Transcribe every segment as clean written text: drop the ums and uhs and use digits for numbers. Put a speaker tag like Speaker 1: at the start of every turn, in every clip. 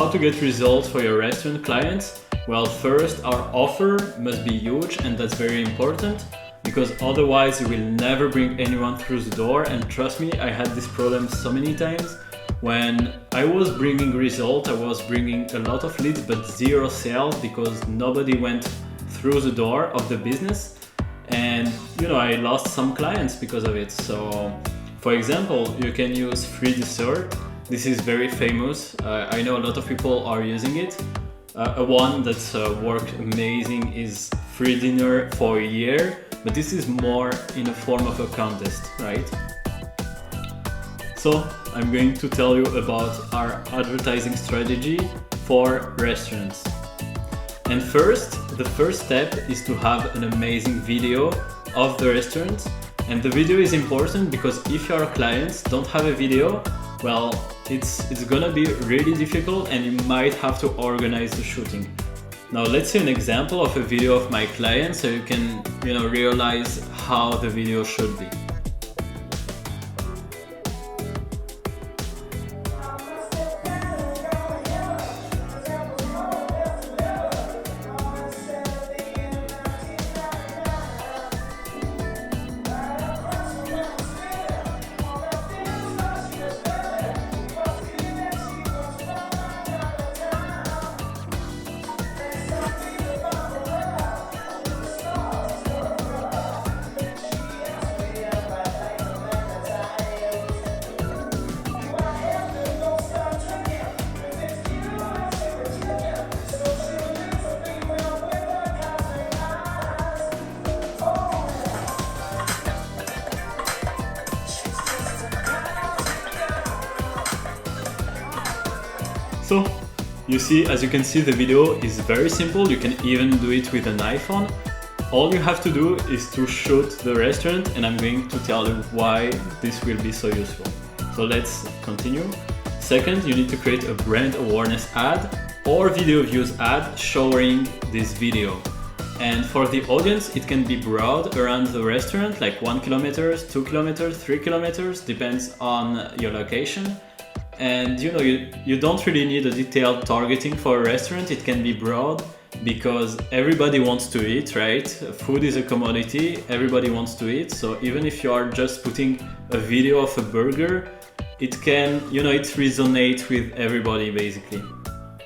Speaker 1: how to get results for your restaurant clients? Well, first, our offer must be huge, and that's very important because otherwise you will never bring anyone through the door. And trust me, I had this problem so many times. When I was bringing results, I was bringing a lot of leads but zero sales because nobody went through the door of the business, and I lost some clients because of it. So for example, you can use free dessert. This is very famous. I know a lot of people are using it. One that's worked amazing is free dinner for a year, but this is more in a form of a contest, right? So I'm going to tell you about our advertising strategy for restaurants. And the first step is to have an amazing video of the restaurant. And the video is important because if your clients don't have a video, well, it's gonna be really difficult and you might have to organize the shooting. Now let's see an example of a video of my client so you can realize how the video should be. So you see, as you can see, the video is very simple. You can even do it with an iPhone. All you have to do is to shoot the restaurant, and I'm going to tell you why this will be so useful. So let's continue. Second, you need to create a brand awareness ad or video views ad showing this video. And for the audience, it can be broad around the restaurant, like 1 kilometer, 2 kilometers, 3 kilometers, depends on your location. And you don't really need a detailed targeting for a restaurant. It can be broad because everybody wants to eat, right? Food is a commodity, everybody wants to eat. So even if you are just putting a video of a burger, it can, it resonates with everybody basically.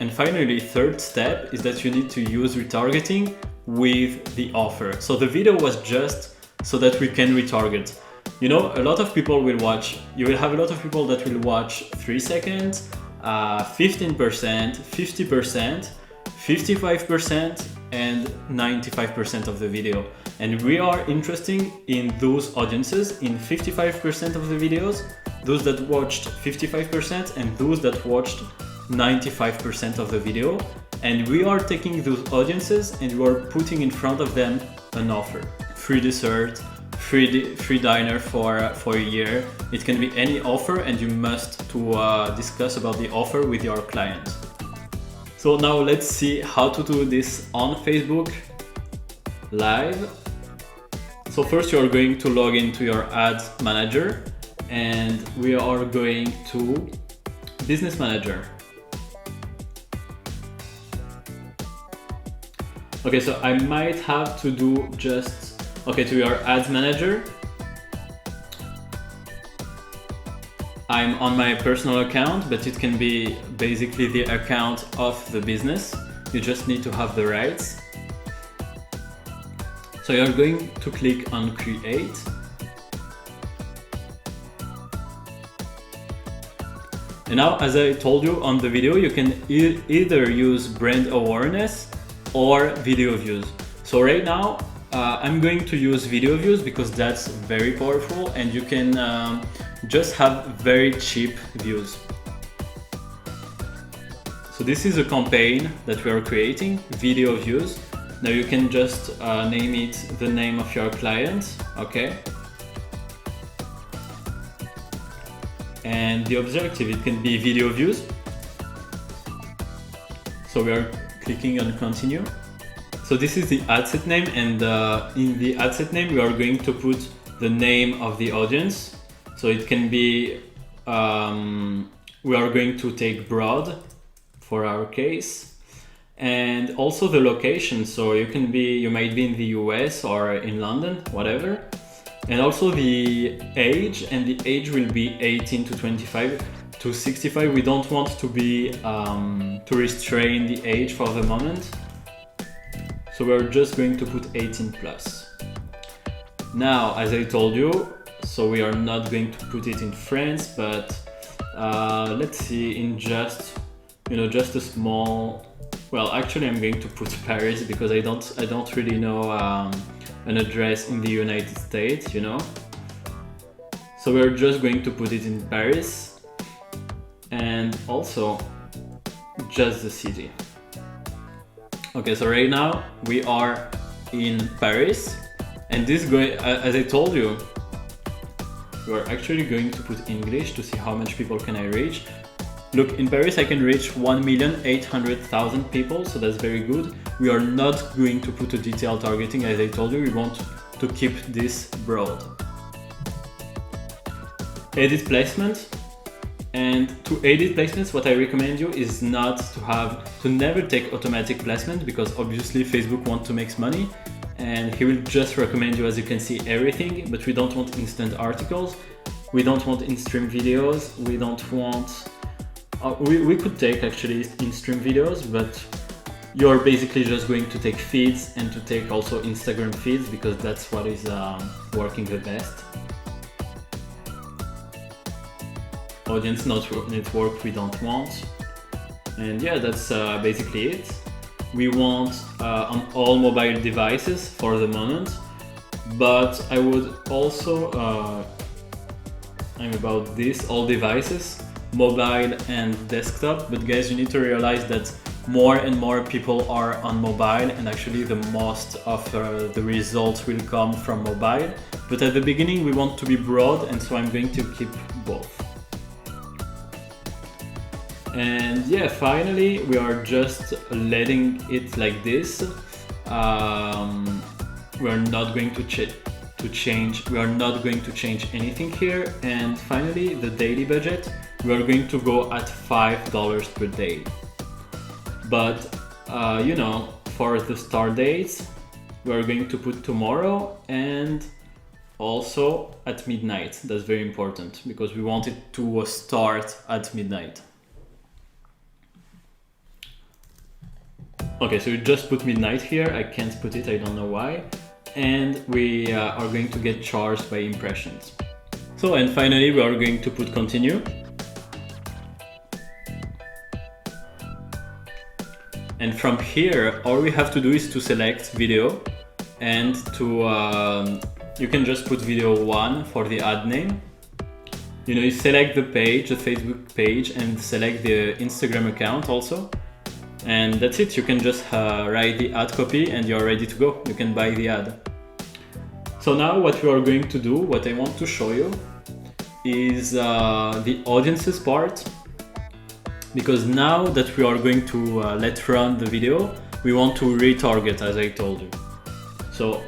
Speaker 1: And finally, third step is that you need to use retargeting with the offer. So the video was just so that we can retarget. A lot of people will watch, you will have a lot of people that will watch 3 seconds, 15%, 50%, 55%, and 95% of the video. And we are interested in those audiences, in 55% of the videos, those that watched 55% and those that watched 95% of the video. And we are taking those audiences and we are putting in front of them an offer. Free dessert, free diner for a year. It can be any offer, and you must discuss about the offer with your client. So now let's see how to do this on Facebook Live. So first you are going to log into your ads manager, and we are going to Business Manager. Okay, so I might have to do to your ads manager. I'm on my personal account, but it can be basically the account of the business. You just need to have the rights. So you're going to click on Create. And now, as I told you on the video, you can either use brand awareness or video views. So right now, I'm going to use video views because that's very powerful, and you can just have very cheap views. So this is a campaign that we are creating, video views. Now you can just name it the name of your client, okay? And the objective, it can be video views. So we are clicking on continue. So this is the ad set name, and in the ad set name we are going to put the name of the audience. So it can be, we are going to take broad, for our case, and also the location. So you might be in the US or in London, whatever. And also the age, and the age will be 18 to 25 to 65. We don't want to be to restrain the age for the moment, so we're just going to put 18 plus. Now, as I told you, so we are not going to put it in France, but let's see, in just a small, well, actually I'm going to put Paris because I don't really know an address in the United States, So we're just going to put it in Paris, and also just the city. Okay, so right now we are in Paris, and this as I told you, we are actually going to put English to see how much people can I reach. Look, in Paris I can reach 1,800,000 people, so that's very good. We are not going to put a detailed targeting, as I told you. We want to keep this broad. Edit placement. And to edit placements, what I recommend you is not to never take automatic placement, because obviously Facebook wants to make money, and he will just recommend you, as you can see, everything. But we don't want instant articles. We don't want in-stream videos. We don't want. We could take actually in-stream videos, but you're basically just going to take feeds and to take also Instagram feeds, because that's what is working the best. Audience network we don't want. And yeah, that's basically it. We want on all mobile devices for the moment, but I would also, I'm about this, all devices, mobile and desktop. But guys, you need to realize that more and more people are on mobile, and actually the most of the results will come from mobile. But at the beginning we want to be broad, and so I'm going to keep both. And yeah, finally we are just letting it like this. We are not going to change. We are not going to change anything here. And finally, the daily budget, we are going to go at $5 per day. But for the start dates, we are going to put tomorrow and also at midnight. That's very important because we want it to start at midnight. Okay, so we just put midnight here. I can't put it, I don't know why. And we are going to get charged by impressions. So, and finally we are going to put continue. And from here, all we have to do is to select video, and to you can just put video 1 for the ad name. You select the page, the Facebook page, and select the Instagram account also. And that's it. You can just write the ad copy and you're ready to go. You can buy the ad. So now what we are going to do, what I want to show you, is the audiences part. Because now that we are going to let run the video, we want to retarget, as I told you. So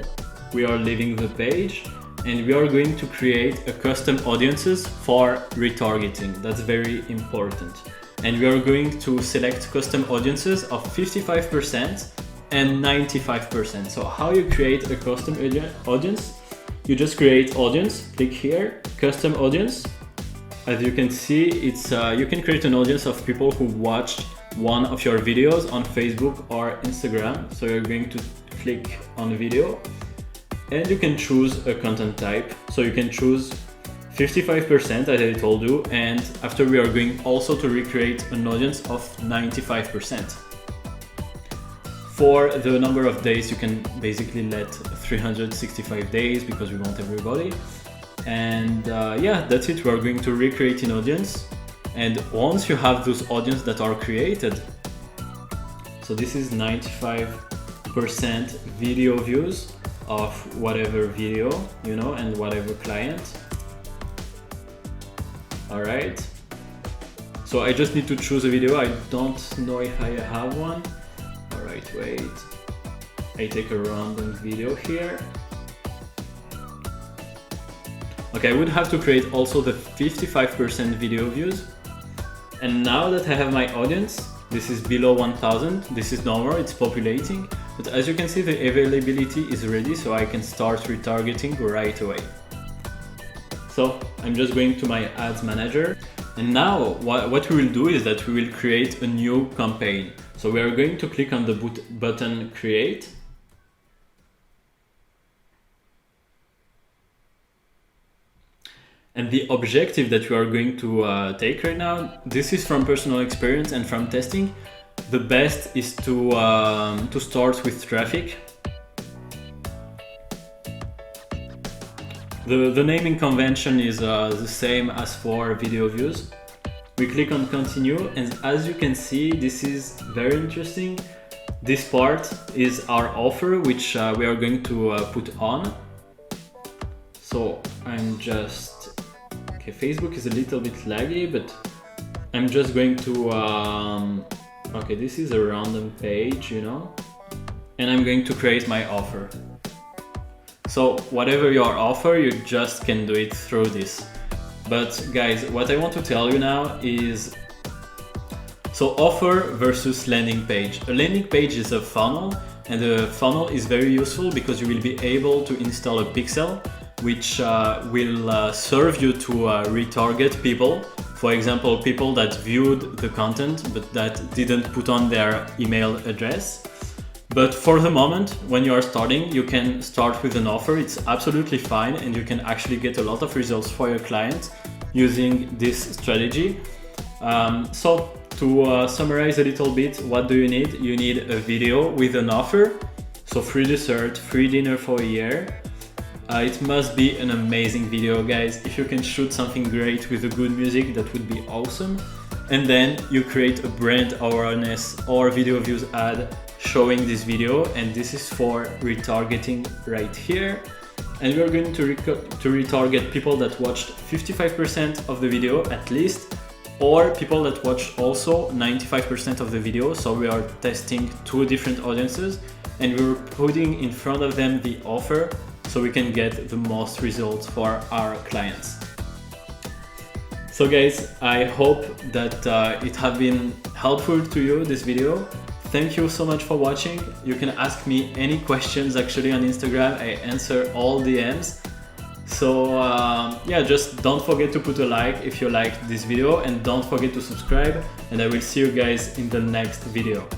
Speaker 1: we are leaving the page and we are going to create a custom audiences for retargeting. That's very important. And we are going to select custom audiences of 55% and 95%. So how you create a custom audience? You just create audience, click here, custom audience. As you can see, it's you can create an audience of people who watched one of your videos on Facebook or Instagram. So you're going to click on video and you can choose a content type. So you can choose 55%, as I told you, and after we are going also to recreate an audience of 95%. For the number of days, you can basically let 365 days because we want everybody. And yeah, that's it. We are going to recreate an audience. And once you have those audiences that are created, so this is 95% video views of whatever video, and whatever client. Alright, so I just need to choose a video. I don't know if I have one. Alright, wait. I take a random video here. Okay, I would have to create also the 55% video views. And now that I have my audience, This is below 1000. This is normal, it's populating. But as you can see, the availability is ready, so I can start retargeting right away. So I'm just going to my ads manager. And now what we will do is that we will create a new campaign. So we are going to click on the button create. And the objective that we are going to take right now, this is from personal experience and from testing. The best is to start with traffic. The naming convention is the same as for video views. We click on continue, and as you can see, this is very interesting. This part is our offer, which we are going to put on. So I'm just, okay, Facebook is a little bit laggy, but I'm just going to, okay, this is a random page, you know, and I'm going to create my offer. So whatever your offer, you just can do it through this. But guys, what I want to tell you now is, so offer versus landing page. A landing page is a funnel, and a funnel is very useful because you will be able to install a pixel which will serve you to retarget people. For example, people that viewed the content but that didn't put on their email address. But for the moment, when you are starting, you can start with an offer. It's absolutely fine, and you can actually get a lot of results for your clients using this strategy. So to summarize a little bit, what do you need? You need a video with an offer. So free dessert, free dinner for a year. It must be an amazing video, guys. If you can shoot something great with the good music, that would be awesome. And then you create a brand awareness or video views ad showing this video, and this is for retargeting right here. And we are going to retarget people that watched 55% of the video at least, or people that watched also 95% of the video. So we are testing two different audiences, and we're putting in front of them the offer so we can get the most results for our clients. So guys, I hope that it has been helpful to you, this video. Thank you so much for watching. You can ask me any questions actually on Instagram. I answer all DMs. So yeah, just don't forget to put a like if you liked this video, and don't forget to subscribe, and I will see you guys in the next video.